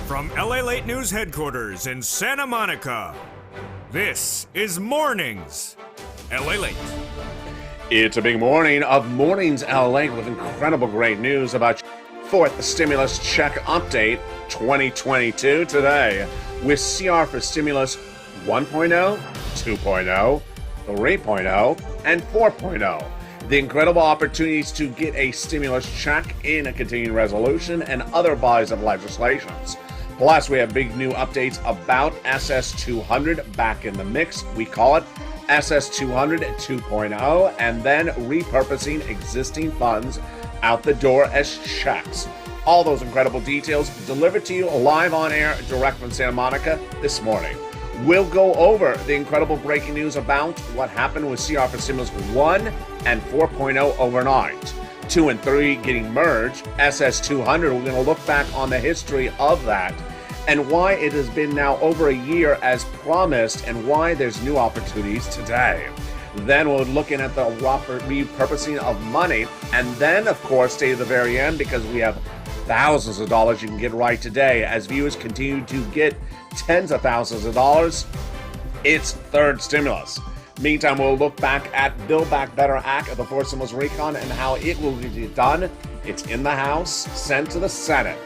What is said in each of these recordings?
From LALATE News headquarters in Santa Monica, this is Mornings LALATE. It's a big morning of Mornings LALATE with incredible great news about fourth stimulus check update 2022 today with CR for stimulus 1.0, 2.0, 3.0, and 4.0. The incredible opportunities to get a stimulus check in a continuing resolution and other bodies of legislations. Plus, we have big new updates about SS200 back in the mix. We call it SS200 2.0, and then repurposing existing funds out the door as checks. All those incredible details delivered to you live on air direct from Santa Monica this morning. We'll go over the incredible breaking news about what happened with CR for Stimulus 1 and 4.0 overnight. 2 and 3 getting merged. SS200, we're going to look back on the history of that and why it has been now over a year as promised and why there's new opportunities today. Then we're looking at the repurposing of money, and then, of course, stay to the very end because we have thousands of dollars you can get right today as viewers continue to get tens of thousands of dollars. It's third stimulus. Meantime, we'll look back at Build Back Better Act of the fourth stimulus recon and how it will be done. It's in the House, sent to the Senate.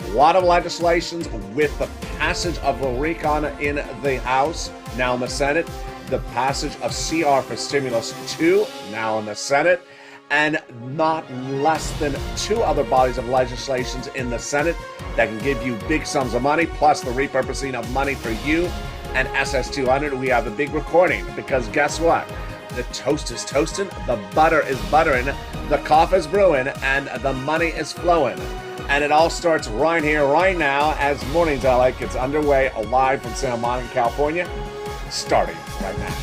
A lot of legislations with the passage of the recon in the House, now in the Senate. The passage of CR for Stimulus 2, now in the Senate. And not less than 2 other bodies of legislations in the Senate that can give you big sums of money, plus the repurposing of money for you. And SS200, we have a big recording because guess what? The toast is toasting, the butter is buttering, the coffee is brewing, and the money is flowing. And it all starts right here, right now, as Mornings LA gets underway live from Santa Monica, California, starting right now.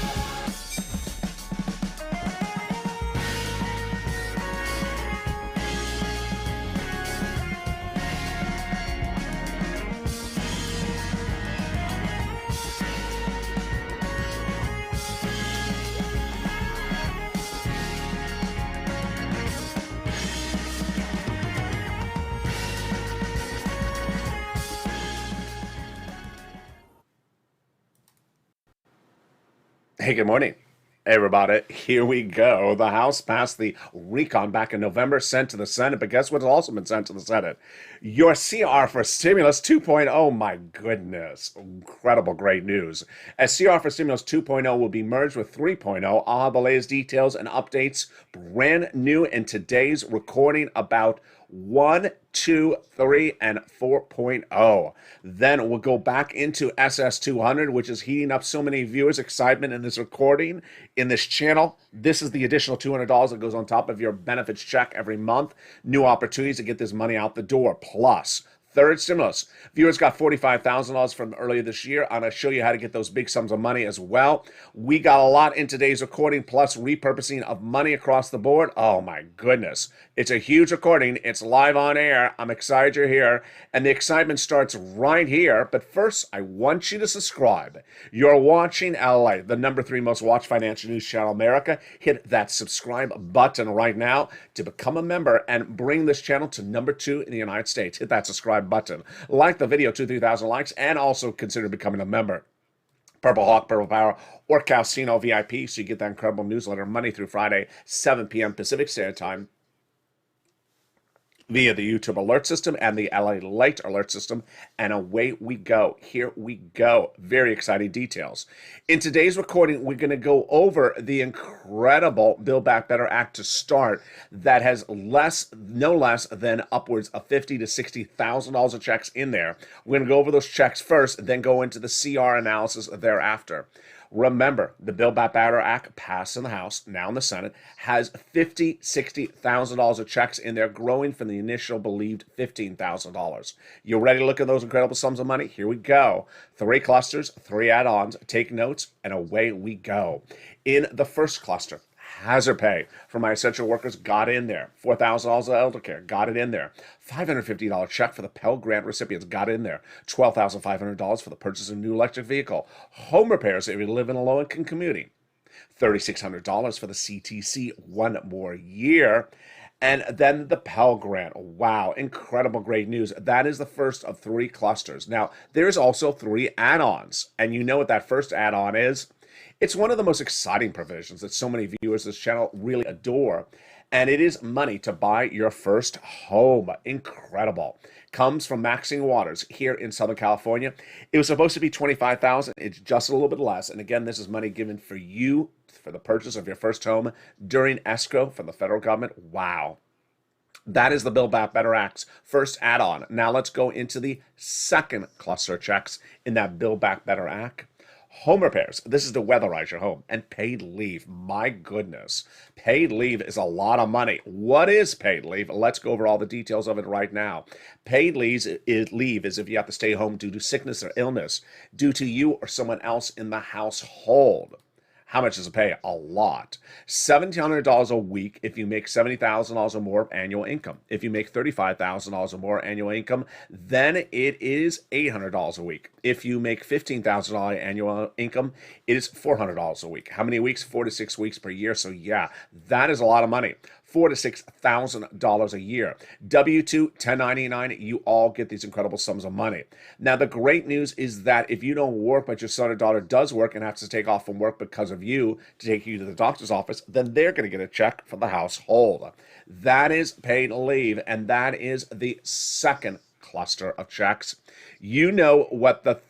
Hey, good morning, everybody. Here we go. The House passed the recon back in November, sent to the Senate, but guess what's also been sent to the Senate? Your CR for Stimulus 2.0. Oh, my goodness. Incredible, great news. As CR for Stimulus 2.0 will be merged with 3.0, I'll have the latest details and updates brand new in today's recording about 1, 2, 3, and 4.0. Then we'll go back into SS200, which is heating up so many viewers' excitement in this recording, in this channel. This is the additional $200 that goes on top of your benefits check every month. New opportunities to get this money out the door. Plus, third stimulus. Viewers got $45,000 from earlier this year. I'm going to show you how to get those big sums of money as well. We got a lot in today's recording, plus repurposing of money across the board. Oh my goodness. It's a huge recording. It's live on air. I'm excited you're here. And the excitement starts right here. But first, I want you to subscribe. You're watching LA, the number 3 most watched financial news channel in America. Hit that subscribe button right now to become a member and bring this channel to number 2 in the United States. Hit that subscribe button. Like the video, 2,000-3,000 likes, and also consider becoming a member. Purple Hawk, Purple Power, or Casino VIP, so you get that incredible newsletter Monday through Friday, 7 p.m. Pacific Standard Time, via the YouTube alert system and the LALATE alert system, and away we go. Here we go. Very exciting details. In today's recording, we're going to go over the incredible Build Back Better Act to start that has no less than upwards of $50,000 to $60,000 of checks in there. We're going to go over those checks first, then go into the CR analysis thereafter. Remember, the Build Back Better Act passed in the House, now in the Senate, has $50,000, $60,000 of checks in there, growing from the initial believed $15,000. You ready to look at those incredible sums of money? Here we go. 3 clusters, 3 add-ons. Take notes, and away we go. In the first cluster, hazard pay for my essential workers got in there. $4,000 of elder care got it in there. $550 check for the Pell Grant recipients got in there. $12,500 for the purchase of a new electric vehicle. Home repairs if you live in a low-income community. $3,600 for the CTC one more year. And then the Pell Grant. Wow, incredible, great news. That is the first of 3 clusters. Now, there's also 3 add-ons. And you know what that first add-on is? It's one of the most exciting provisions that so many viewers of this channel really adore. And it is money to buy your first home. Incredible. Comes from Maxine Waters here in Southern California. It was supposed to be $25,000. It's just a little bit less. And again, this is money given for you for the purchase of your first home during escrow from the federal government. Wow. That is the Build Back Better Act's first add-on. Now let's go into the second cluster of checks in that Build Back Better Act. Home repairs. This is to weatherize your home. And paid leave. My goodness. Paid leave is a lot of money. What is paid leave? Let's go over all the details of it right now. Paid leave is if you have to stay home due to sickness or illness, due to you or someone else in the household. How much does it pay? A lot. $1,700 a week if you make $70,000 or more of annual income. If you make $35,000 or more annual income, then it is $800 a week. If you make $15,000 annual income, it is $400 a week. How many weeks? 4 to 6 weeks per year. So yeah, that is a lot of money. $4,000 to $6,000 a year. W-2, 1099, you all get these incredible sums of money. Now, the great news is that if you don't work, but your son or daughter does work and has to take off from work because of you to take you to the doctor's office, then they're going to get a check from the household. That is paid leave, and that is the second cluster of checks. You know what the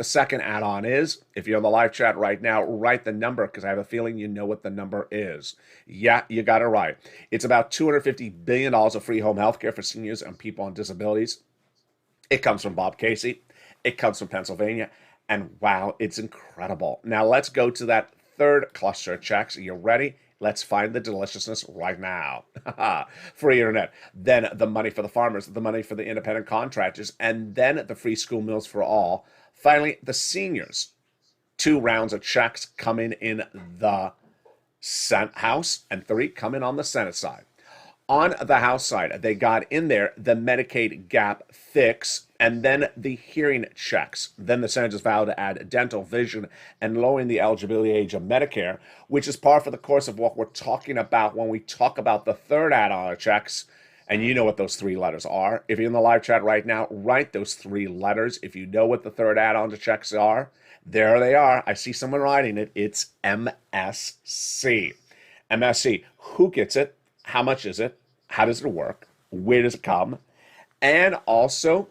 second add-on is. If you're on the live chat right now, write the number because I have a feeling you know what the number is. Yeah, you got it right. It's about $250 billion of free home health care for seniors and people on disabilities. It comes from Bob Casey. It comes from Pennsylvania. And wow, it's incredible. Now let's go to that third cluster of checks. Are you ready? Let's find the deliciousness right now. Free internet. Then the money for the farmers, the money for the independent contractors, and then the free school meals for all. Finally, the seniors. 2 rounds of checks coming in the House and 3 coming on the Senate side. On the House side, they got in there the Medicaid gap fix and then the hearing checks. Then the senators vowed to add dental, vision, and lowering the eligibility age of Medicare, which is par for the course of what we're talking about when we talk about the third add-on of checks. And you know what those 3 letters are. If you're in the live chat right now, write those 3 letters. If you know what the third add-on to checks are, there they are. I see someone writing it. It's MSC. MSC. Who gets it? How much is it? How does it work? Where does it come? And also,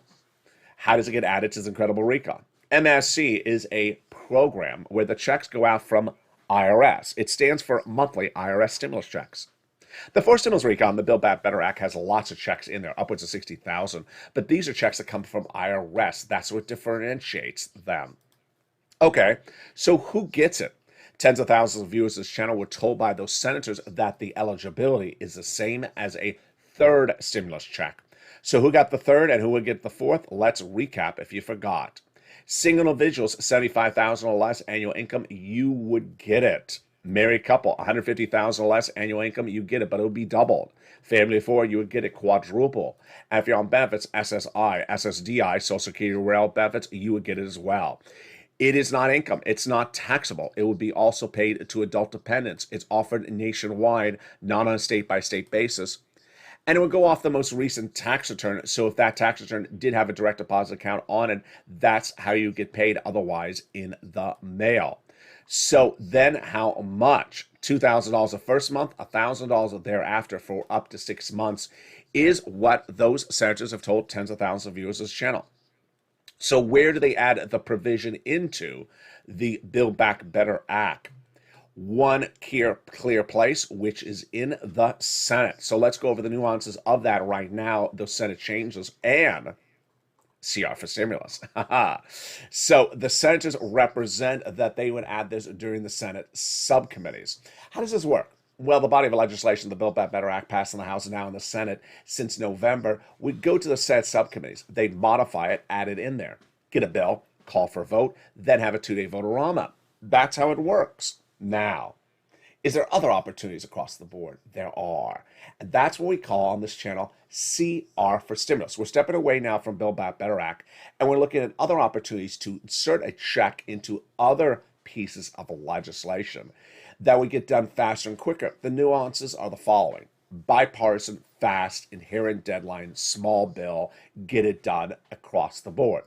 how does it get added to this incredible recon? MSC is a program where the checks go out from IRS. It stands for monthly IRS stimulus checks. The 4 stimulus recon, the Build Back Better Act, has lots of checks in there, upwards of 60,000. But these are checks that come from IRS. That's what differentiates them. Okay, so who gets it? Tens of thousands of viewers of this channel were told by those senators that the eligibility is the same as a third stimulus check. So who got the third and who would get the fourth? Let's recap if you forgot. Single individuals, $75,000 or less annual income, you would get it. Married couple, $150,000 or less annual income, you get it, but it would be doubled. Family of 4, you would get it quadruple. And if you're on benefits, SSI, SSDI, Social Security rail benefits, you would get it as well. It is not income. It's not taxable. It would be also paid to adult dependents. It's offered nationwide, not on a state-by-state basis. And it would go off the most recent tax return. So if that tax return did have a direct deposit account on it, that's how you get paid otherwise in the mail. So then how much? $2,000 the first month, $1,000 thereafter for up to 6 months is what those senators have told tens of thousands of viewers of this channel. So where do they add the provision into the Build Back Better Act? One clear place, which is in the Senate. So let's go over the nuances of that right now, those Senate changes, and CR for stimulus. So the senators represent that they would add this during the Senate subcommittees. How does this work? Well, the body of legislation, the Build Back Better Act, passed in the House and now in the Senate since November, would go to the Senate subcommittees. They'd modify it, add it in there, get a bill, call for a vote, then have a 2-day vote-a-rama. That's how it works. Now, is there other opportunities across the board? There are. And that's what we call on this channel CR for stimulus. We're stepping away now from Build Back Better Act, and we're looking at other opportunities to insert a check into other pieces of legislation that would get done faster and quicker. The nuances are the following. bipartisan, fast, inherent deadline, small bill, get it done across the board.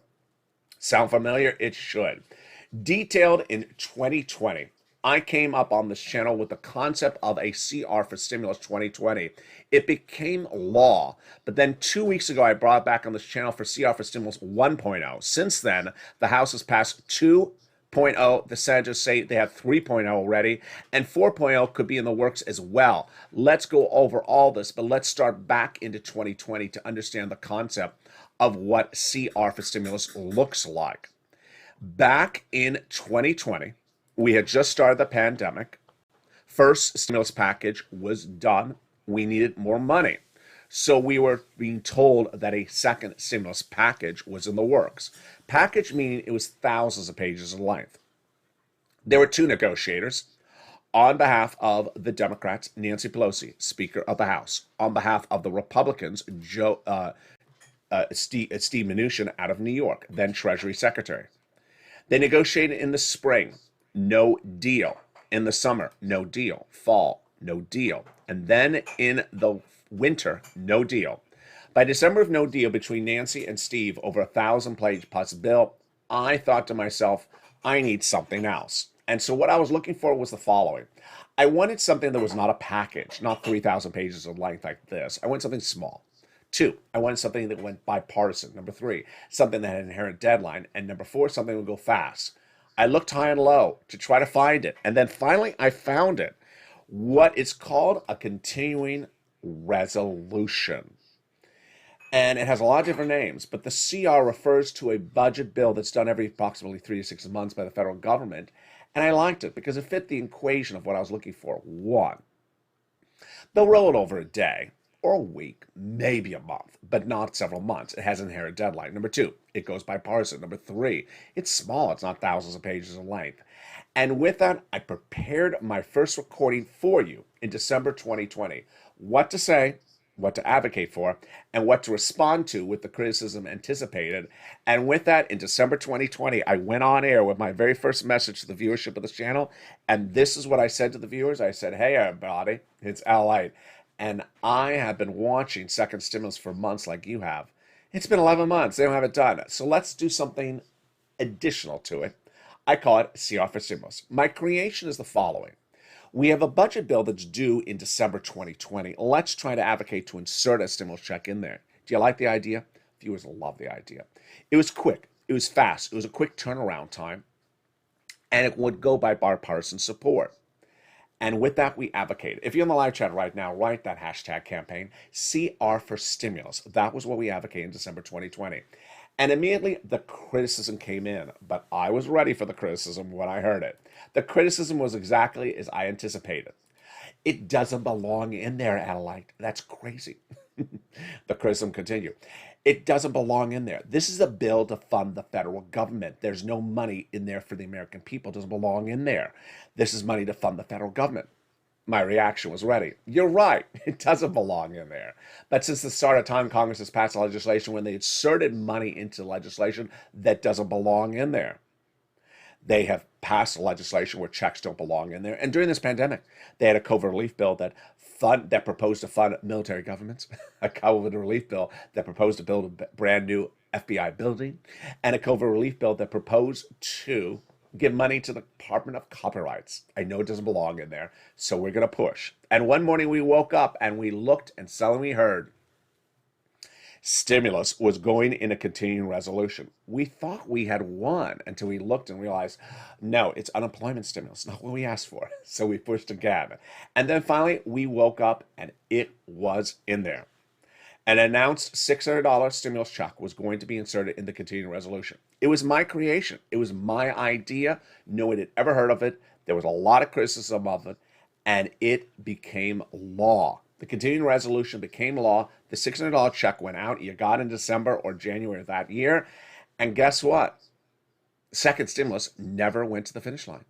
Sound familiar? It should. Detailed in 2020, I came up on this channel with the concept of a CR for Stimulus 2020. It became law, but then 2 weeks ago, I brought it back on this channel for CR for Stimulus 1.0. Since then, the House has passed 2.0. The senators say they have 3.0 already, and 4.0 could be in the works as well. Let's go over all this, but let's start back into 2020 to understand the concept of what CR for Stimulus looks like. Back in 2020, we had just started the pandemic. First stimulus package was done. We needed more money. So we were being told that a second stimulus package was in the works. Package meaning it was thousands of pages in length. There were two negotiators. On behalf of the Democrats, Nancy Pelosi, Speaker of the House. On behalf of the Republicans, Steve Mnuchin out of New York, then Treasury Secretary. They negotiated in the spring, no deal. In the summer, no deal. Fall, no deal. And then in the winter, no deal. By December of no deal between Nancy and Steve over 1,000-page plus bill, I thought to myself, I need something else. And so what I was looking for was the following. I wanted something that was not a package, not 3,000 pages in length like this. I wanted something small. 2, I wanted something that went bipartisan. Number 3, something that had an inherent deadline. And number 4, something that would go fast. I looked high and low to try to find it. And then finally, I found it. What is called a continuing resolution. And it has a lot of different names, but the CR refers to a budget bill that's done every approximately 3 to 6 months by the federal government. And I liked it because it fit the equation of what I was looking for. 1, they'll roll it over a day or a week, maybe a month, but not several months. It has an inherent deadline. Number 2, it goes bipartisan. Number 3, it's small. It's not thousands of pages in length. And with that, I prepared my first recording for you in December 2020. What to say, what to advocate for, and what to respond to with the criticism anticipated. And with that, in December 2020, I went on air with my very first message to the viewership of this channel. And this is what I said to the viewers. I said, hey, everybody, it's LALATE. And I have been watching second stimulus for months like you have. It's been 11 months. They don't have it done. So let's do something additional to it. I call it CR for Stimulus. My creation is the following. We have a budget bill that's due in December 2020. Let's try to advocate to insert a stimulus check in there. Do you like the idea? Viewers love the idea. It was quick. It was fast. It was a quick turnaround time. And it would go by bipartisan support. And with that, we advocated. If you're in the live chat right now, write that hashtag campaign, CR for Stimulus. That was what we advocated in December 2020. And immediately the criticism came in, but I was ready for the criticism when I heard it. The criticism was exactly as I anticipated. It doesn't belong in there, Adelaide. That's crazy. The criticism continued. It doesn't belong in there. This is a bill to fund the federal government. There's no money in there for the American people. It doesn't belong in there. This is money to fund the federal government. My reaction was ready. You're right. It doesn't belong in there. But since the start of time, Congress has passed legislation when they inserted money into legislation that doesn't belong in there. They have passed legislation where checks don't belong in there. And during this pandemic, they had a COVID relief bill that proposed to fund military governments, a COVID relief bill that proposed to build a brand new FBI building, and a COVID relief bill that proposed to give money to the Department of Copyrights. I know it doesn't belong in there, so we're going to push. And one morning we woke up and we looked and suddenly we heard stimulus was going in a continuing resolution. We thought we had won until we looked and realized, no, it's unemployment stimulus, not what we asked for. So we pushed again. And then finally, we woke up and it was in there. An announced $600 stimulus check was going to be inserted in the continuing resolution. It was my creation. It was my idea. No one had ever heard of it. There was a lot of criticism of it, and it became law. The continuing resolution became law. The $600 check went out. You got in December or January of that year. And guess what? Second stimulus never went to the finish line.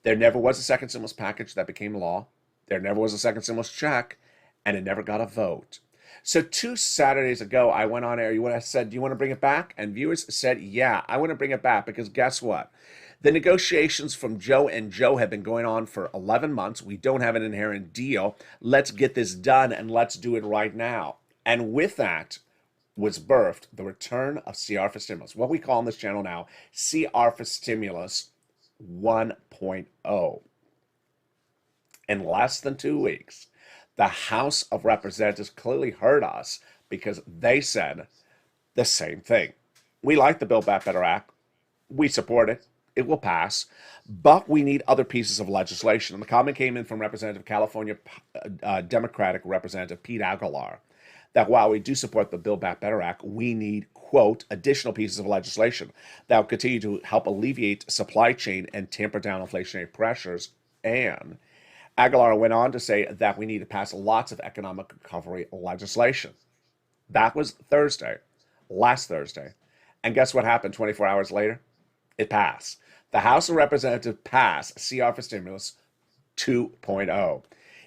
There never was a second stimulus package that became law. There never was a second stimulus check, and it never got a vote. So 2 Saturdays ago, I went on air. I said, do you want to bring it back? And viewers said, yeah, I want to bring it back because guess what? The negotiations from Joe and Joe have been going on for 11 months. We don't have an inherent deal. Let's get this done and let's do it right now. And with that was birthed the return of CR for Stimulus, what we call on this channel now CR for Stimulus 1.0. In less than 2 weeks, the House of Representatives clearly heard us because they said the same thing. We like the Build Back Better Act. We support it. It will pass. But we need other pieces of legislation. And the comment came in from Representative California Democratic Representative Pete Aguilar that while we do support the Build Back Better Act, we need, quote, additional pieces of legislation that will continue to help alleviate supply chain and tamper down inflationary pressures. And Aguilar went on to say that we need to pass lots of economic recovery legislation. That was Thursday, last Thursday. And guess what happened 24 hours later? It passed. The House of Representatives passed CR for Stimulus 2.0.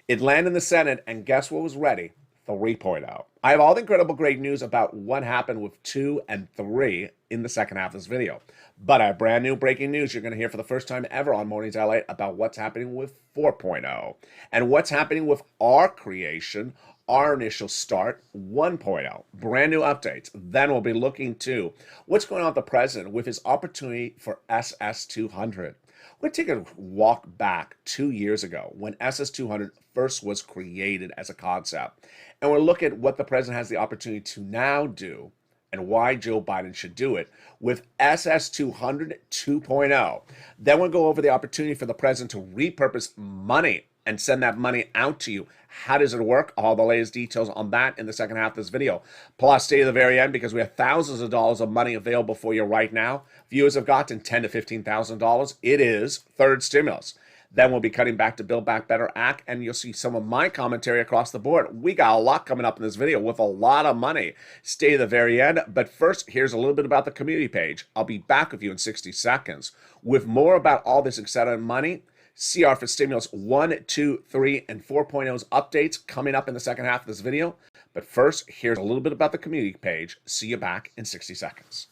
It landed in the Senate, and guess what was ready? 3.0. I have all the incredible great news about what happened with 2 and 3 in the second half of this video. But I have brand new breaking news you're going to hear for the first time ever on Mornings LA about what's happening with 4.0 and what's happening with our creation, our initial start, 1.0. Brand new updates. Then we'll be looking to what's going on with the president with his opportunity for SS200. We're going to take a walk back 2 years ago when SS200 first was created as a concept. And we'll look at what the president has the opportunity to now do and why Joe Biden should do it with SS200 2.0. Then we'll go over the opportunity for the president to repurpose money and send that money out to you. How does it work? All the latest details on that in the second half of this video. Plus, stay to the very end because we have thousands of dollars of money available for you right now. Viewers have gotten $10,000 to $15,000. It is third stimulus. Then we'll be cutting back to Build Back Better Act, and you'll see some of my commentary across the board. We got a lot coming up in this video with a lot of money. Stay to the very end. But first, here's a little bit about the community page. I'll be back with you in 60 seconds with more about all this exciting money. CR for Stimulus 1, 2, 3, and 4.0's updates coming up in the second half of this video. But first, here's a little bit about the community page. See you back in 60 seconds.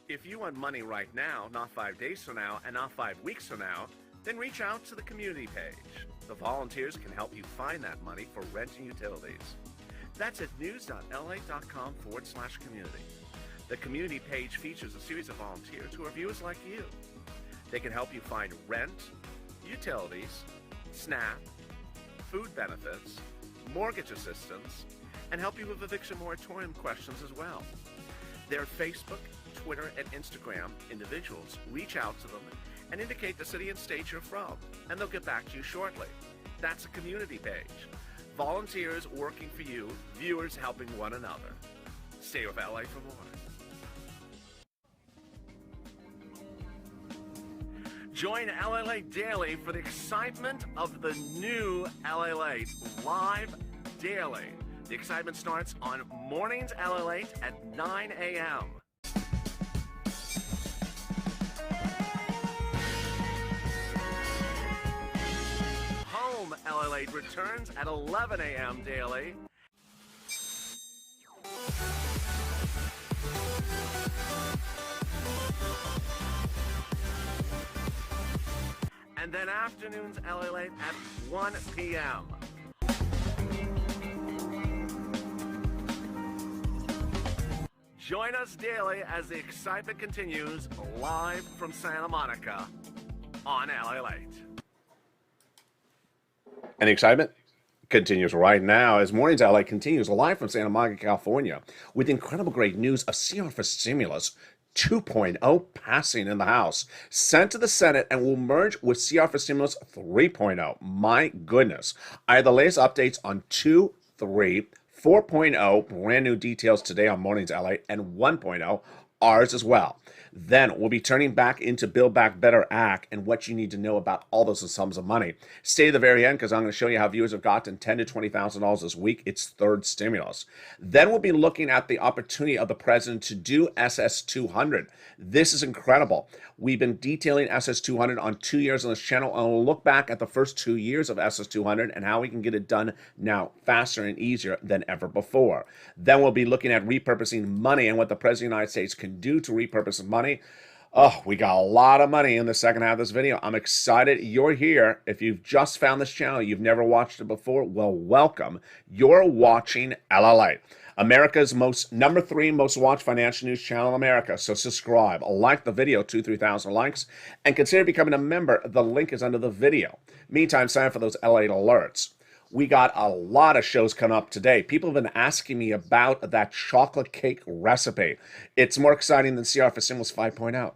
If you want money right now, not 5 days from now, and not 5 weeks from now, then reach out to the community page. The volunteers can help you find that money for rent and utilities. That's at news.la.com/community. The community page features a series of volunteers who are viewers like you. They can help you find rent, utilities, SNAP, food benefits, mortgage assistance, and help you with eviction moratorium questions as well. Their Facebook, Twitter, and Instagram individuals reach out to them and indicate the city and state you're from, and they'll get back to you shortly. That's a community page. Volunteers working for you, viewers helping one another. Stay with LA for more. Join LALATE Daily for the excitement of the new LALATE live daily. The excitement starts on Mornings LALATE at 9 a.m. Home LALATE returns at 11 a.m. daily. And then afternoons LALATE at 1 p.m. Join us daily as the excitement continues live from Santa Monica on LALATE. And the excitement continues right now as Mornings LA continues live from Santa Monica, California with incredible great news of CR for Stimulus 2.0 passing in the House, sent to the Senate, and will merge with CR for Stimulus 3.0. My goodness. I have the latest updates on 2, 3, 4.0, brand new details today on Mornings LA, and 1.0, ours as well. Then we'll be turning back into Build Back Better Act and what you need to know about all those sums of money. Stay to the very end because I'm going to show you how viewers have gotten $10,000 to $20,000 this week. It's third stimulus. Then we'll be looking at the opportunity of the president to do SS200. This is incredible. We've been detailing SS200 on 2 years on this channel, and we'll look back at the first 2 years of SS200 and how we can get it done now faster and easier than ever before. Then we'll be looking at repurposing money and what the president of the United States can can do to repurpose money. Oh, we got a lot of money in the second half of this video. I'm excited you're here. If you've just found this channel, you've never watched it before, well, welcome. You're watching LALATE, America's number 3 most watched financial news channel in America. So subscribe, like the video, 2,000-3,000 likes, and consider becoming a member. The link is under the video. Meantime, sign up for those LALATE alerts. We got a lot of shows coming up today. People have been asking me about that chocolate cake recipe. It's more exciting than CR for Stimulus 5.0.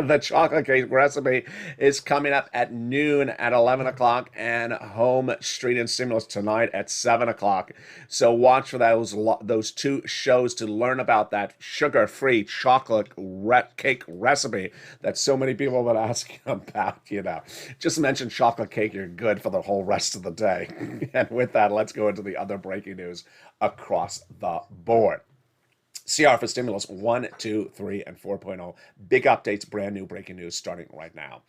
The chocolate cake recipe is coming up at noon at 11 o'clock and Home Street and Stimulus tonight at 7 o'clock. So watch for those 2 shows to learn about that sugar-free chocolate cake recipe that so many people have been asking about, you know. Just mention chocolate cake, you're good for the whole rest of the day. And with that, let's go into the other breaking news across the board. CR for Stimulus 1, 2, 3, and 4.0. Big updates, brand new breaking news starting right now.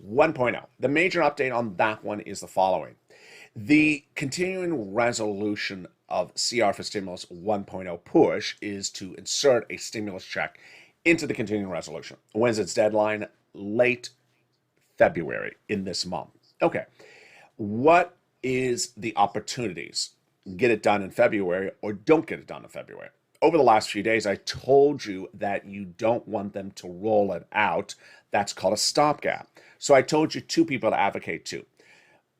1.0. The major update on that one is the following. The continuing resolution of CR for Stimulus 1.0 push is to insert a stimulus check into the continuing resolution. When's its deadline? Late February in this month. Okay. What is the opportunities? Get it done in February or don't get it done in February. Over the last few days, I told you that you don't want them to roll it out. That's called a stopgap. So I told you 2 people to advocate to,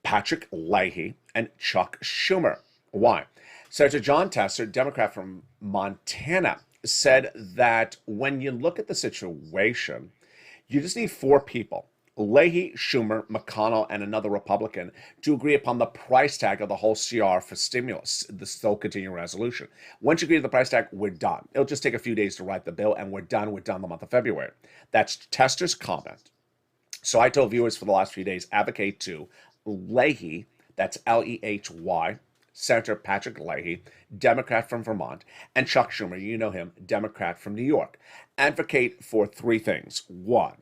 Patrick Leahy and Chuck Schumer. Why? Senator John Tester, Democrat from Montana, said that when you look at the situation, you just need 4 people, Leahy, Schumer, McConnell, and another Republican, to agree upon the price tag of the whole CR for stimulus, the still continuing resolution. Once you agree to the price tag, we're done. It'll just take a few days to write the bill, and we're done. We're done the month of February. That's Tester's comment. So I told viewers for the last few days, advocate to Leahy, that's Lehy, Senator Patrick Leahy, Democrat from Vermont, and Chuck Schumer, you know him, Democrat from New York. Advocate for 3 things. 1,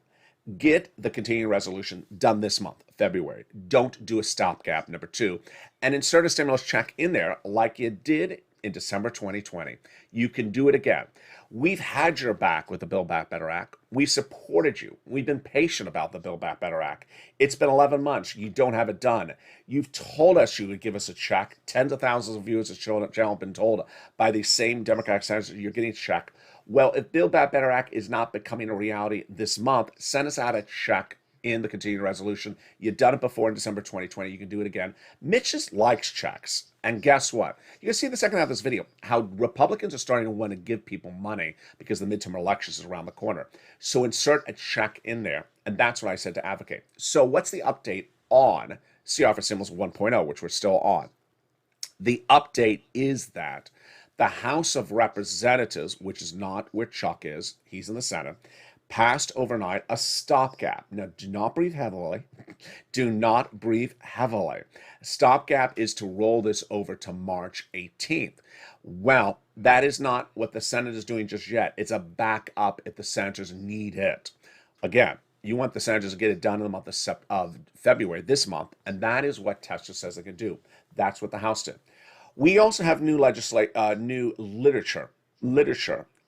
get the continuing resolution done this month, February. Don't do a stopgap, number 2. And insert a stimulus check in there like you did in December 2020. You can do it again. We've had your back with the Build Back Better Act. We've supported you. We've been patient about the Build Back Better Act. It's been 11 months. You don't have it done. You've told us you would give us a check. Tens of thousands of viewers of the channel have been told by these same Democratic senators you're getting a check. Well, if Build Back Better Act is not becoming a reality this month, send us out a check in the continuing resolution. You've done it before in December 2020. You can do it again. Mitch just likes checks. And guess what? You can see in the second half of this video how Republicans are starting to want to give people money because the midterm elections is around the corner. So insert a check in there. And that's what I said to advocate. So what's the update on CR for Stimulus 1.0, which we're still on? The update is that the House of Representatives, which is not where Chuck is, he's in the Senate, passed overnight a stopgap. Now, do not breathe heavily. Do not breathe heavily. Stopgap is to roll this over to March 18th. Well, that is not what the Senate is doing just yet. It's a backup if the senators need it. Again, you want the senators to get it done in the month of February, this month, and that is what Tester says they can do. That's what the House did. We also have new literature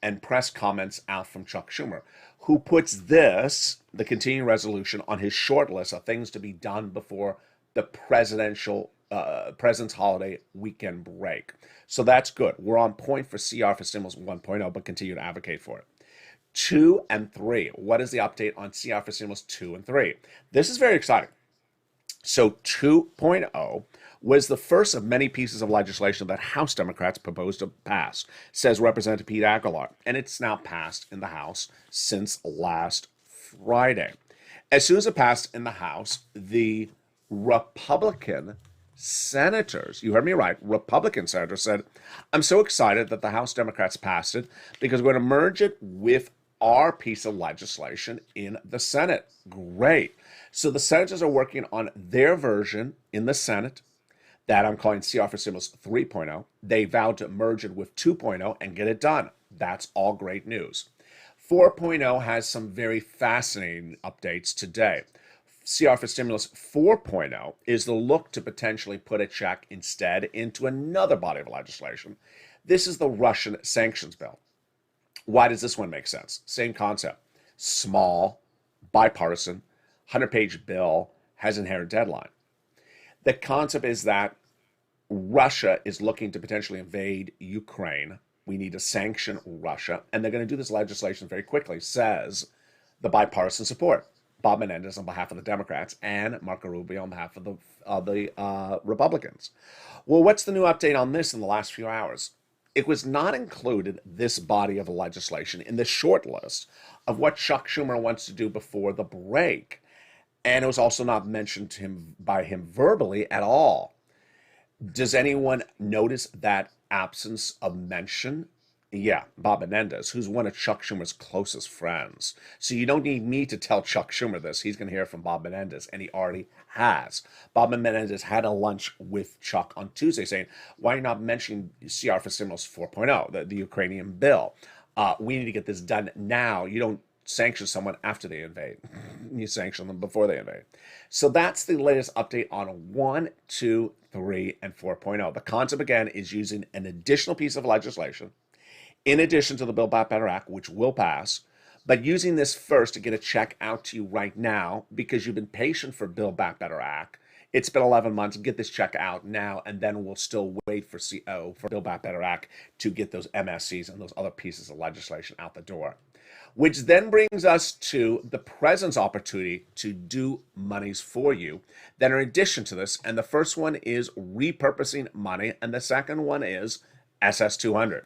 and press comments out from Chuck Schumer, who puts the continuing resolution, on his short list of things to be done before the president's holiday weekend break. So that's good. We're on point for CR for Stimulus 1.0, but continue to advocate for it. 2 and 3. What is the update on CR for Stimulus 2 and 3? This is very exciting. So 2.0 was the first of many pieces of legislation that House Democrats proposed to pass, says Representative Pete Aguilar, and it's now passed in the House since last Friday. As soon as it passed in the House, the Republican senators, you heard me right, Republican senators said, I'm so excited that the House Democrats passed it because we're going to merge it with our piece of legislation in the Senate. Great. So the senators are working on their version in the Senate, that I'm calling CR for Stimulus 3.0. They vowed to merge it with 2.0 and get it done. That's all great news. 4.0 has some very fascinating updates today. CR for Stimulus 4.0 is the look to potentially put a check instead into another body of legislation. This is the Russian sanctions bill. Why does this one make sense? Same concept. Small, bipartisan, 100-page bill has inherent deadline. The concept is that Russia is looking to potentially invade Ukraine. We need to sanction Russia, and they're going to do this legislation very quickly, says the bipartisan support. Bob Menendez on behalf of the Democrats and Marco Rubio on behalf of the Republicans. Well, what's the new update on this in the last few hours? It was not included, this body of legislation, in the short list of what Chuck Schumer wants to do before the break. And it was also not mentioned to him by him verbally at all. Does anyone notice that absence of mention? Yeah, Bob Menendez, who's one of Chuck Schumer's closest friends. So you don't need me to tell Chuck Schumer this. He's going to hear from Bob Menendez, and he already has. Bob Menendez had a lunch with Chuck on Tuesday saying, why are you not mentioning CR for Stimulus 4.0, the Ukrainian bill? We need to get this done now. You don't sanction someone after they invade. You sanction them before they invade. So that's the latest update on 1, 2, 3, and 4.0. The concept, again, is using an additional piece of legislation in addition to the Build Back Better Act, which will pass, but using this first to get a check out to you right now because you've been patient for Build Back Better Act. It's been 11 months. Get this check out now, and then we'll still wait for Build Back Better Act to get those MSCs and those other pieces of legislation out the door. Which then brings us to the president's opportunity to do monies for you that are in addition to this. And the first one is repurposing money, and the second one is SS200.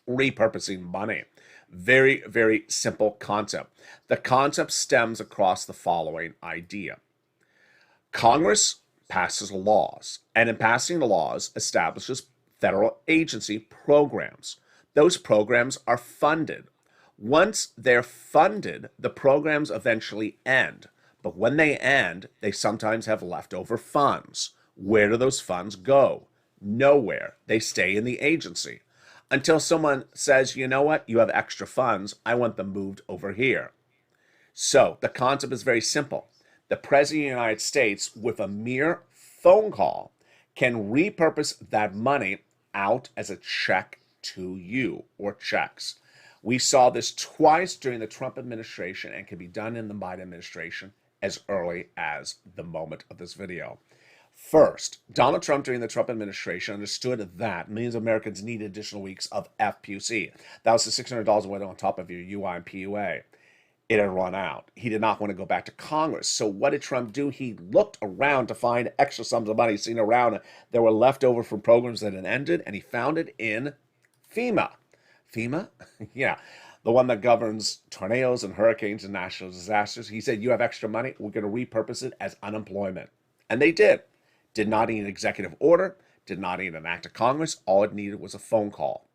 Repurposing money. Very, very simple concept. The concept stems across the following idea. Congress passes laws, and in passing the laws, establishes federal agency programs. Those programs are funded. Once they're funded, the programs eventually end. But when they end, they sometimes have leftover funds. Where do those funds go? Nowhere. They stay in the agency. Until someone says, you know what, you have extra funds, I want them moved over here. So the concept is very simple. The President of the United States, with a mere phone call, can repurpose that money out as a check to you, or checks. We saw this twice during the Trump administration and can be done in the Biden administration as early as the moment of this video. First, Donald Trump during the Trump administration understood that millions of Americans needed additional weeks of FPC. That was the $600 went on top of your UI and PUA. It had run out. He did not want to go back to Congress. So what did Trump do? He looked around to find extra sums of money seen around that were left over from programs that had ended, and he found it in FEMA. FEMA? Yeah. The one that governs tornadoes and hurricanes and national disasters. He said, you have extra money, we're going to repurpose it as unemployment. And they did. Did not need an executive order, did not need an act of Congress. All it needed was a phone call.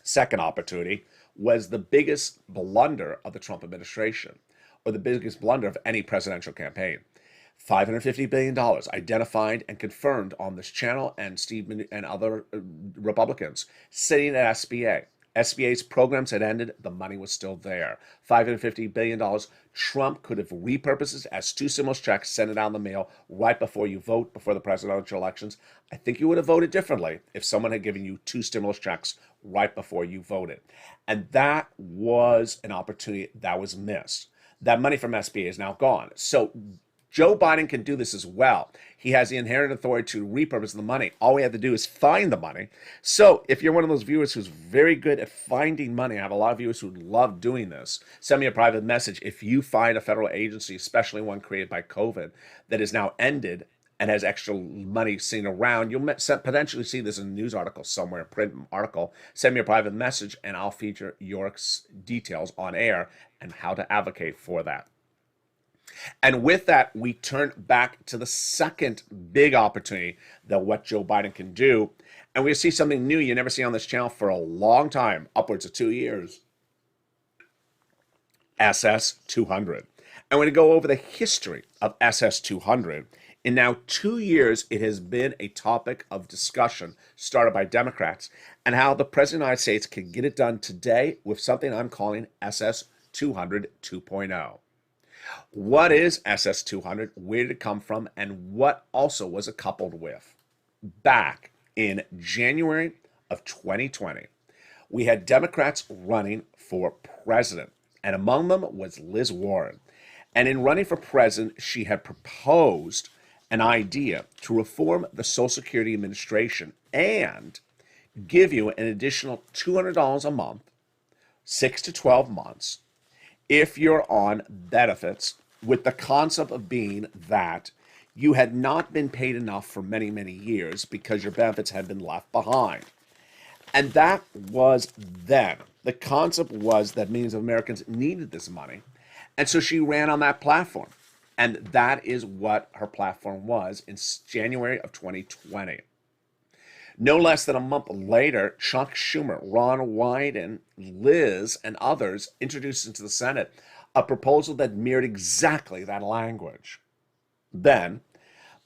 Second opportunity was the biggest blunder of the Trump administration, or the biggest blunder of any presidential campaign. $550 billion identified and confirmed on this channel, and Steve and other Republicans sitting at SBA. SBA's programs had ended, the money was still there. $550 billion. Trump could have repurposed it as 2 stimulus checks, sent it out in the mail right before you vote, before the presidential elections. I think you would have voted differently if someone had given you 2 stimulus checks right before you voted. And that was an opportunity that was missed. That money from SBA is now gone. So Joe Biden can do this as well. He has the inherent authority to repurpose the money. All we have to do is find the money. So if you're one of those viewers who's very good at finding money, I have a lot of viewers who love doing this, send me a private message. If you find a federal agency, especially one created by COVID, that is now ended and has extra money seen around, you'll potentially see this in a news article somewhere, a print article. Send me a private message and I'll feature your details on air and how to advocate for that. And with that, we turn back to the second big opportunity that what Joe Biden can do. And we see something new you never see on this channel for a long time, upwards of 2 years. SS200. And we're going to go over the history of SS200. In now 2 years, it has been a topic of discussion started by Democrats and how the President of the United States can get it done today with something I'm calling SS200 2.0. What is SS200? Where did it come from? And what also was it coupled with? Back in January of 2020, we had Democrats running for president, and among them was Liz Warren. And in running for president, she had proposed an idea to reform the Social Security Administration and give you an additional $200 a month, 6 to 12 months, if you're on benefits, with the concept of being that you had not been paid enough for many, many years because your benefits had been left behind. And that was then. The concept was that millions of Americans needed this money. And so she ran on that platform. And that is what her platform was in January of 2020. No less than a month later, Chuck Schumer, Ron Wyden, Liz, and others introduced into the Senate a proposal that mirrored exactly that language. Then,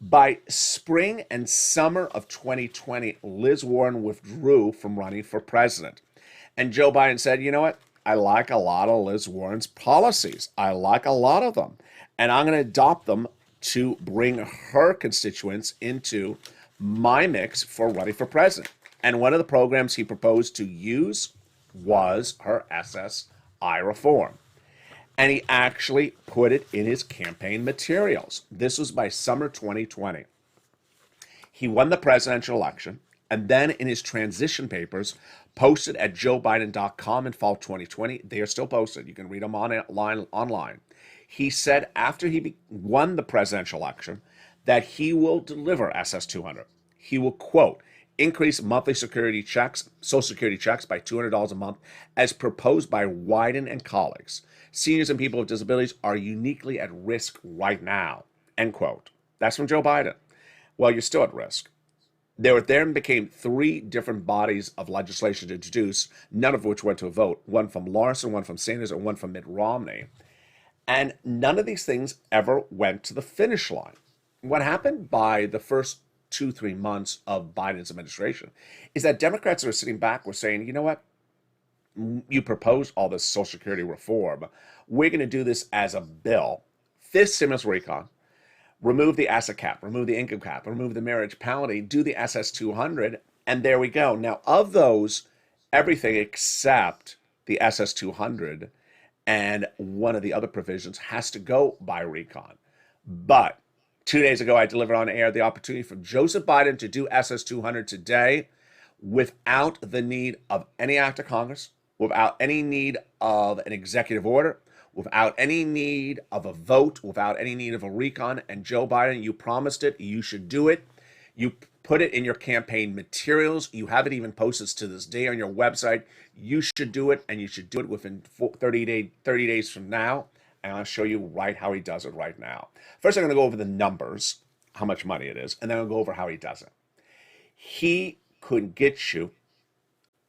by spring and summer of 2020, Liz Warren withdrew from running for president. And Joe Biden said, you know what? I like a lot of Liz Warren's policies. I like a lot of them. And I'm going to adopt them to bring her constituents into my mix for running for president. And one of the programs he proposed to use was her SSI reform. And he actually put it in his campaign materials. This was by summer 2020. He won the presidential election, and then in his transition papers, posted at joebiden.com in fall 2020, they are still posted. You can read them online. He said after he won the presidential election that he will deliver SS 200. He will, quote, increase monthly Social Security checks by $200 a month as proposed by Wyden and colleagues. Seniors and people with disabilities are uniquely at risk right now, end quote. That's from Joe Biden. Well, you're still at risk. There then became 3 different bodies of legislation to introduce, none of which went to a vote. One from Larson, one from Sanders, and one from Mitt Romney. And none of these things ever went to the finish line. What happened by the first 2-3 months of Biden's administration is that Democrats that are sitting back were saying, you know what? You proposed all this Social Security reform. We're going to do this as a bill. This stimulus recon, remove the asset cap, remove the income cap, remove the marriage penalty, do the SS 200, and there we go. Now, of those, everything except the SS 200 and one of the other provisions has to go by recon. But 2 days ago, I delivered on air the opportunity for Joseph Biden to do SS 200 today without the need of any act of Congress, without any need of an executive order, without any need of a vote, without any need of a recon. And Joe Biden, you promised it. You should do it. You put it in your campaign materials. You have it even posted to this day on your website. You should do it, and you should do it within 30 days from now. And I'll show you right how he does it right now. First, I'm going to go over the numbers, how much money it is, and then I'll go over how he does it. He could get you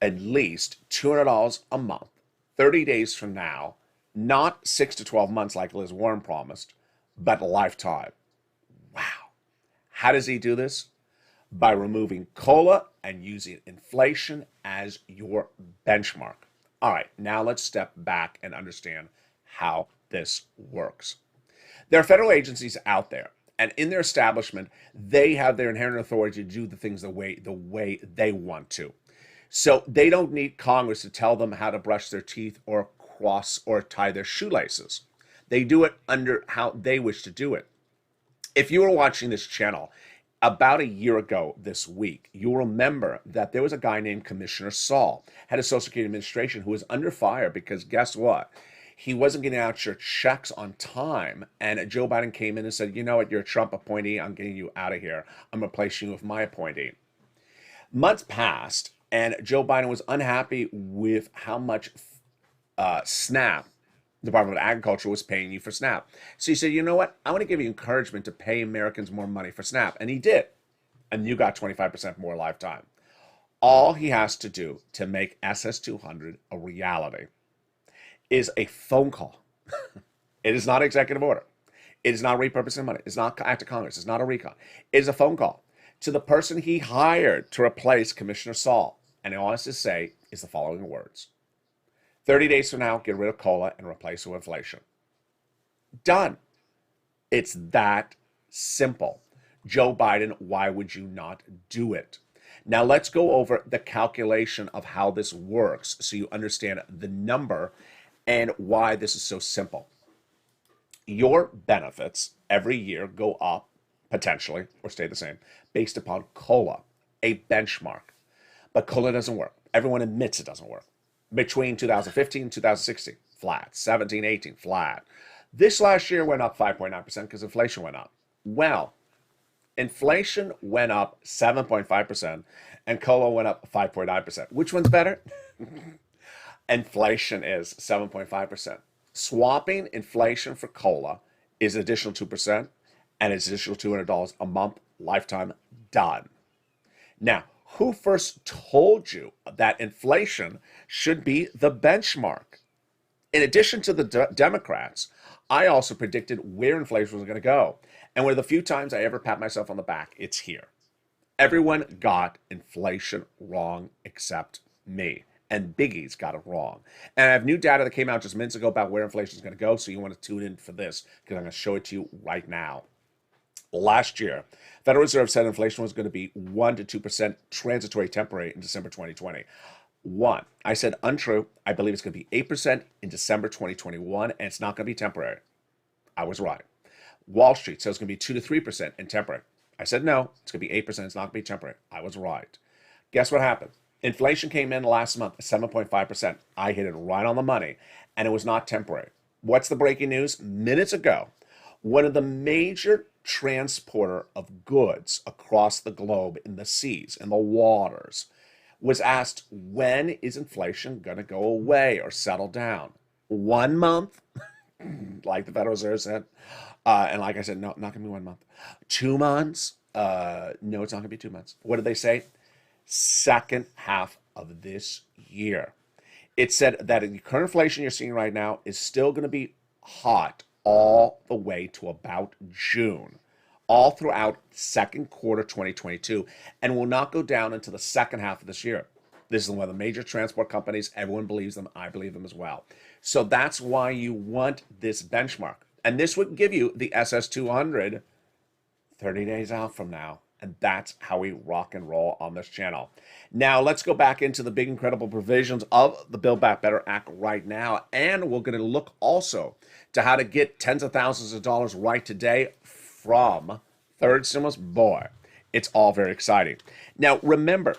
at least $200 a month, 30 days from now, not 6 to 12 months like Liz Warren promised, but a lifetime. Wow. How does he do this? By removing COLA and using inflation as your benchmark. All right, now let's step back and understand how this works. There are federal agencies out there, and in their establishment, they have their inherent authority to do the things the way they want to. So they don't need Congress to tell them how to brush their teeth or cross or tie their shoelaces. They do it under how they wish to do it. If you were watching this channel about a year ago this week, you'll remember that there was a guy named Commissioner Saul, head of Social Security Administration, who was under fire because guess what? He wasn't getting out your checks on time. And Joe Biden came in and said, you know what, you're a Trump appointee. I'm getting you out of here. I'm replacing you with my appointee. Months passed, and Joe Biden was unhappy with how much SNAP, Department of Agriculture, was paying you for SNAP. So he said, you know what, I want to give you encouragement to pay Americans more money for SNAP. And he did. And you got 25% more lifetime. All he has to do to make SS 200 a reality is a phone call. It is not executive order. It is not repurposing money. It's not act of Congress. It's not a recon. It is a phone call to the person he hired to replace Commissioner Saul. And all he has to say is the following words. 30 days from now, get rid of COLA and replace it with inflation. Done. It's that simple. Joe Biden, why would you not do it? Now let's go over the calculation of how this works so you understand the number and why this is so simple. Your benefits every year go up, potentially, or stay the same, based upon COLA, a benchmark. But COLA doesn't work. Everyone admits it doesn't work. Between 2015 and 2016, flat. 17, 18, flat. This last year went up 5.9% because inflation went up. Well, inflation went up 7.5% and COLA went up 5.9%. Which one's better? Inflation is 7.5%. Swapping inflation for COLA is additional 2% and it's additional $200 a month, lifetime, done. Now, who first told you that inflation should be the benchmark? In addition to the Democrats, I also predicted where inflation was going to go. And one of the few times I ever pat myself on the back, it's here. Everyone got inflation wrong except me. And Biggie's got it wrong. And I have new data that came out just minutes ago about where inflation is going to go, so you want to tune in for this because I'm going to show it to you right now. Last year, Federal Reserve said inflation was going to be 1 to 2% transitory temporary in December 2020. I said untrue. I believe it's going to be 8% in December 2021, and it's not going to be temporary. I was right. Wall Street says it's going to be 2 to 3% in temporary. I said no, it's going to be 8%, it's not going to be temporary. I was right. Guess what happened? Inflation came in last month at 7.5%. I hit it right on the money, and it was not temporary. What's the breaking news? Minutes ago, one of the major transporter of goods across the globe in the seas, in the waters, was asked, when is inflation going to go away or settle down? 1 month, like the Federal Reserve said. And like I said, no, not going to be 1 month. 2 months? No, it's not going to be 2 months. What did they say? Second half of this year. It said that the current inflation you're seeing right now is still going to be hot all the way to about June, all throughout second quarter 2022, and will not go down until the second half of this year. This is one of the major transport companies. Everyone believes them. I believe them as well. So that's why you want this benchmark. And this would give you the SS200 30 days out from now. And that's how we rock and roll on this channel. Now, let's go back into the big, incredible provisions of the Build Back Better Act right now. And we're going to look also to how to get tens of thousands of dollars right today from third stimulus. Boy, it's all very exciting. Now, remember,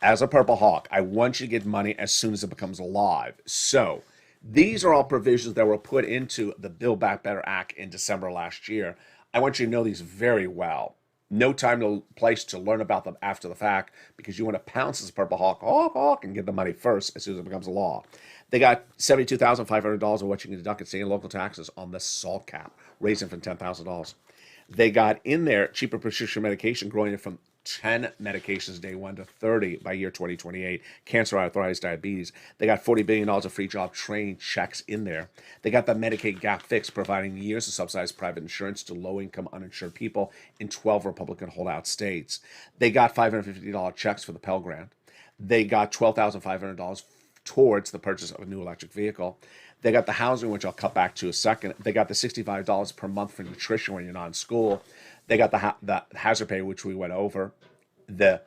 as a Purple Hawk, I want you to get money as soon as it becomes live. So these are all provisions that were put into the Build Back Better Act in December last year. I want you to know these very well. No time, no place to learn about them after the fact because you want to pounce as a Purple Hawk, and get the money first as soon as it becomes a law. They got $72,500 of what you can deduct in state and local taxes on the SALT cap, raising from $10,000. They got in there cheaper prescription medication, growing it from 10 medications day 1 to 30 by year 2028. Cancer, arthritis, diabetes. They got $40 billion of free job training checks in there. They got the Medicaid gap fix, providing years of subsidized private insurance to low-income uninsured people in 12 Republican holdout states. They got $550 checks for the Pell Grant. They got $12,500 towards the purchase of a new electric vehicle. They got the housing, which I'll cut back to a second. They got the $65 per month for nutrition when you're not in school. They got the hazard pay, which we went over, the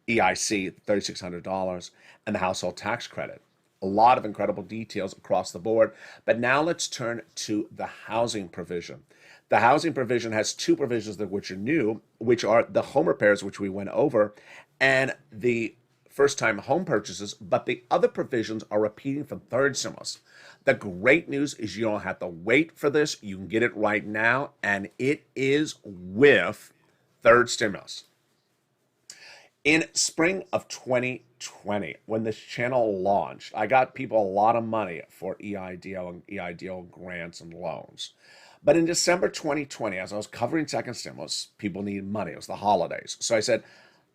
EIC, $3,600, and the household tax credit. A lot of incredible details across the board. But now let's turn to the housing provision. The housing provision has two provisions that which are new, which are the home repairs, which we went over, and the first-time home purchases, but the other provisions are repeating from third stimulus. The great news is you don't have to wait for this. You can get it right now, and it is with third stimulus. In spring of 2020, when this channel launched, I got people a lot of money for EIDL and EIDL grants and loans. But in December 2020, as I was covering second stimulus, people needed money. It was the holidays. So I said,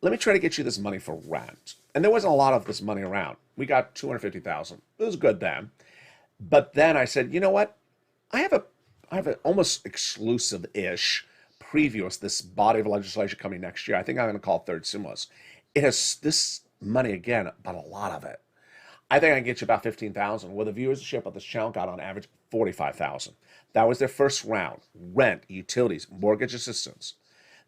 let me try to get you this money for rent. And there wasn't a lot of this money around. We got $250,000. It was good then. But then I said, you know what? I have an almost exclusive-ish preview of this body of legislation coming next year. I think I'm going to call it third stimulus. It has this money again, but a lot of it. I think I can get you about $15,000. Well, the viewership of this channel got on average $45,000. That was their first round. Rent, utilities, mortgage assistance.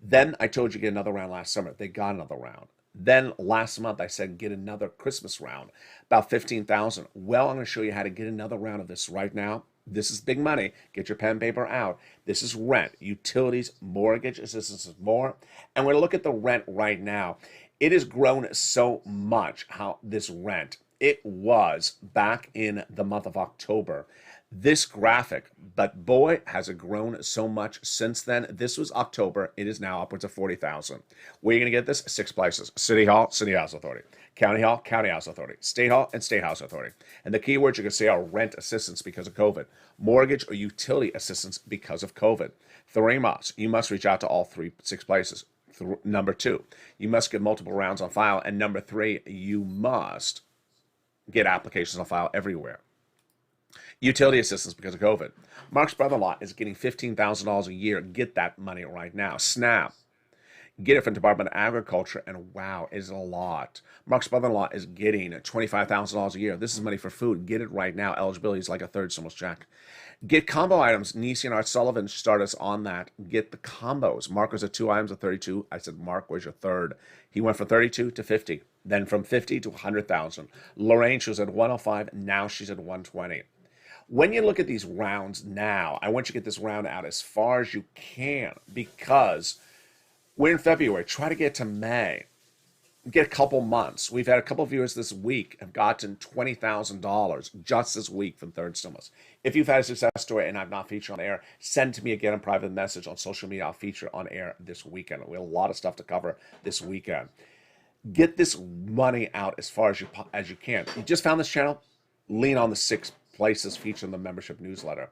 Then I told you to get another round last summer. They got another round. Then last month I said get another Christmas round, about 15,000. Well, I'm going to show you how to get another round of this right now. This is big money. Get your pen and paper out. This is rent, utilities, mortgage assistance is more. And we're going to look at the rent right now. It has grown so much, how this rent, it was back in the month of October. This graphic, but boy, has it grown so much since then. This was October. It is now upwards of 40,000. Where are you going to get this? 6 places. City Hall, City House Authority. County Hall, County House Authority. State Hall, and State House Authority. And the keywords you can see are rent assistance because of COVID, mortgage or utility assistance because of COVID. 3 months. You must reach out to all 6 places. Number 2, you must get multiple rounds on file. And number 3, you must get applications on file everywhere. Utility assistance because of COVID. Mark's brother-in-law is getting $15,000 a year. Get that money right now. SNAP. Get it from Department of Agriculture, and wow, it's a lot. Mark's brother-in-law is getting $25,000 a year. This is money for food. Get it right now. Eligibility is like a third stimulus check. Get combo items. Nisi and Art Sullivan start us on that. Get the combos. Mark was at 2 items of 32. I said, Mark, where's your third? He went from 32 to 50. Then from 50 to 100,000. Lorraine, she was at 105. Now she's at 120. When you look at these rounds now, I want you to get this round out as far as you can because we're in February. Try to get to May. Get a couple months. We've had a couple of viewers this week have gotten $20,000 just this week from third stimulus. If you've had a success story and I've not featured on air, send to me again a private message on social media. I'll feature on air this weekend. We have a lot of stuff to cover this weekend. Get this money out as far as you can. You just found this channel? Lean on the 6 places featured in the membership newsletter.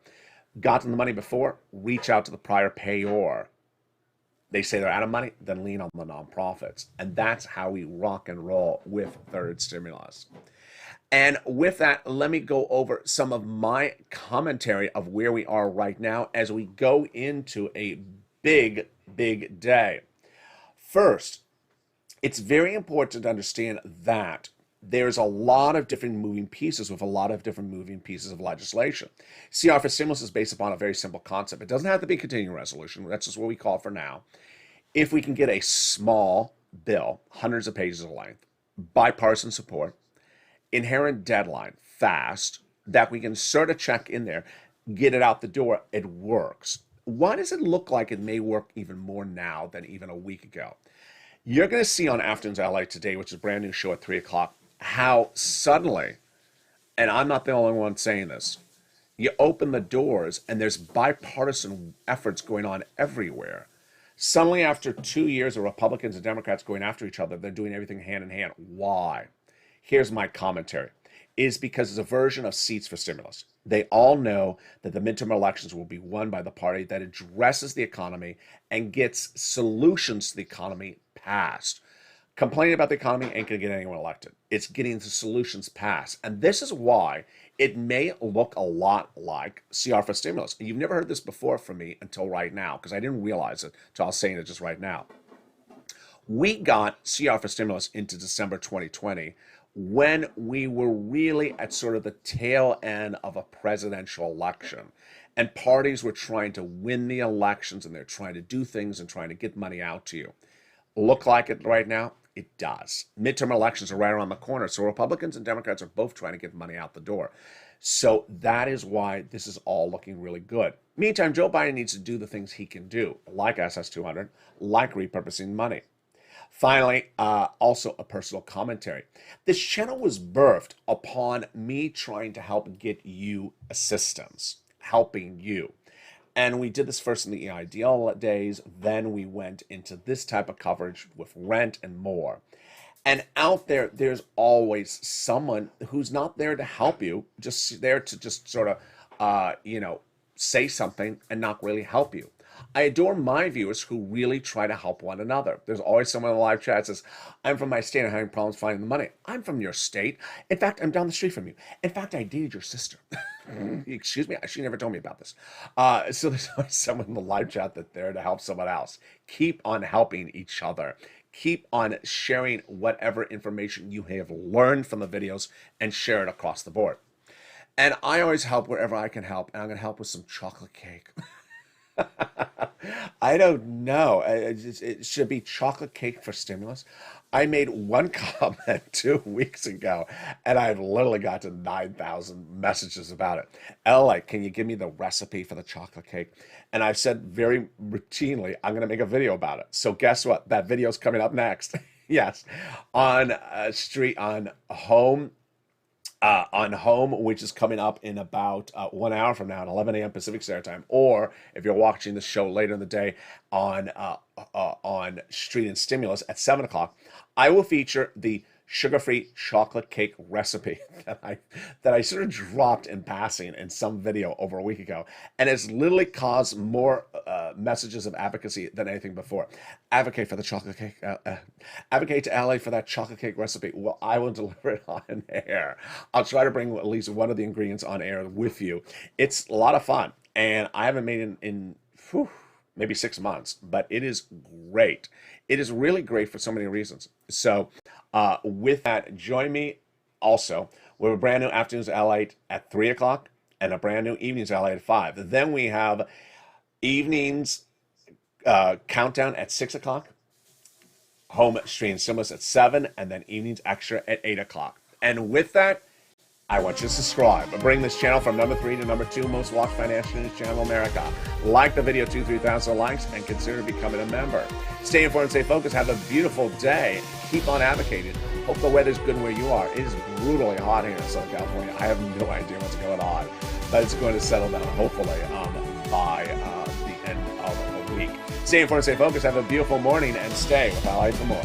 Gotten the money before? Reach out to the prior payor. They say they're out of money, then lean on the nonprofits. And that's how we rock and roll with third stimulus. And with that, let me go over some of my commentary of where we are right now as we go into a big, big day. First, it's very important to understand that there's a lot of different moving pieces with a lot of different moving pieces of legislation. CR for stimulus is based upon a very simple concept. It doesn't have to be a continuing resolution. That's just what we call it for now. If we can get a small bill, hundreds of pages of length, bipartisan support, inherent deadline, fast, that we can insert a check in there, get it out the door, it works. Why does it look like it may work even more now than even a week ago? You're going to see on Afternoons LA today, which is a brand new show at 3 o'clock, how suddenly, and I'm not the only one saying this, you open the doors and there's bipartisan efforts going on everywhere. Suddenly, after 2 years of Republicans and Democrats going after each other, they're doing everything hand in hand. Why? Here's my commentary. It is because it's a version of seats for stimulus. They all know that the midterm elections will be won by the party that addresses the economy and gets solutions to the economy passed. Complaining about the economy ain't going to get anyone elected. It's getting the solutions passed. And this is why it may look a lot like CR for stimulus. And you've never heard this before from me until right now, because I didn't realize it until I was saying it just right now. We got CR for stimulus into December 2020 when we were really at sort of the tail end of a presidential election. And parties were trying to win the elections, and they're trying to do things and trying to get money out to you. Look like it right now? It does. Midterm elections are right around the corner, so Republicans and Democrats are both trying to get money out the door. So that is why this is all looking really good. Meantime, Joe Biden needs to do the things he can do, like SS200, like repurposing money. Finally, also a personal commentary. This channel was birthed upon me trying to help get you assistance, helping you. And we did this first in the EIDL days, then we went into this type of coverage with rent and more. And out there, there's always someone who's not there to help you, just there to just sort of, say something and not really help you. I adore my viewers who really try to help one another. There's always someone in the live chat that says, I'm from my state and having problems finding the money. I'm from your state. In fact, I'm down the street from you. In fact, I dated your sister. Excuse me, she never told me about this. So there's always someone in the live chat that's there to help someone else. Keep on helping each other. Keep on sharing whatever information you have learned from the videos and share it across the board. And I always help wherever I can help. And I'm going to help with some chocolate cake. I don't know. It should be chocolate cake for stimulus. I made one comment 2 weeks ago, and I've literally got to 9,000 messages about it. LALATE, can you give me the recipe for the chocolate cake? And I've said very routinely, I'm going to make a video about it. So guess what? That video is coming up next. Yes, on home, which is coming up in about 1 hour from now at 11 a.m. Pacific Standard Time, or if you're watching the show later in the day on Street and Stimulus at 7 o'clock, I will feature the sugar-free chocolate cake recipe that I sort of dropped in passing in some video over a week ago, and it's literally caused more messages of advocacy than anything before. Advocate for the chocolate cake. Advocate to LA for that chocolate cake recipe. Well, I will deliver it on air. I'll try to bring at least one of the ingredients on air with you. It's a lot of fun, and I haven't made it in maybe 6 months, but it is great. It is really great for so many reasons. So with that, join me also with a brand new Afternoons LALATE at 3 o'clock and a brand new Evenings LALATE at 5. Then we have Evenings Countdown at 6 o'clock, Home Stream Stimulus at 7, and then Evenings Extra at 8 o'clock. And with that, I want you to subscribe. I bring this channel from number 3 to number 2 most watched financial news channel in America. Like the video, 2,000-3,000 likes, and consider becoming a member. Stay informed, stay focused, have a beautiful day. Keep on advocating. Hope the weather's good where you are. It is brutally hot here in Southern California. I have no idea what's going on, but it's going to settle down, hopefully, by the end of the week. Stay informed, stay focused, have a beautiful morning, and stay with LA for more.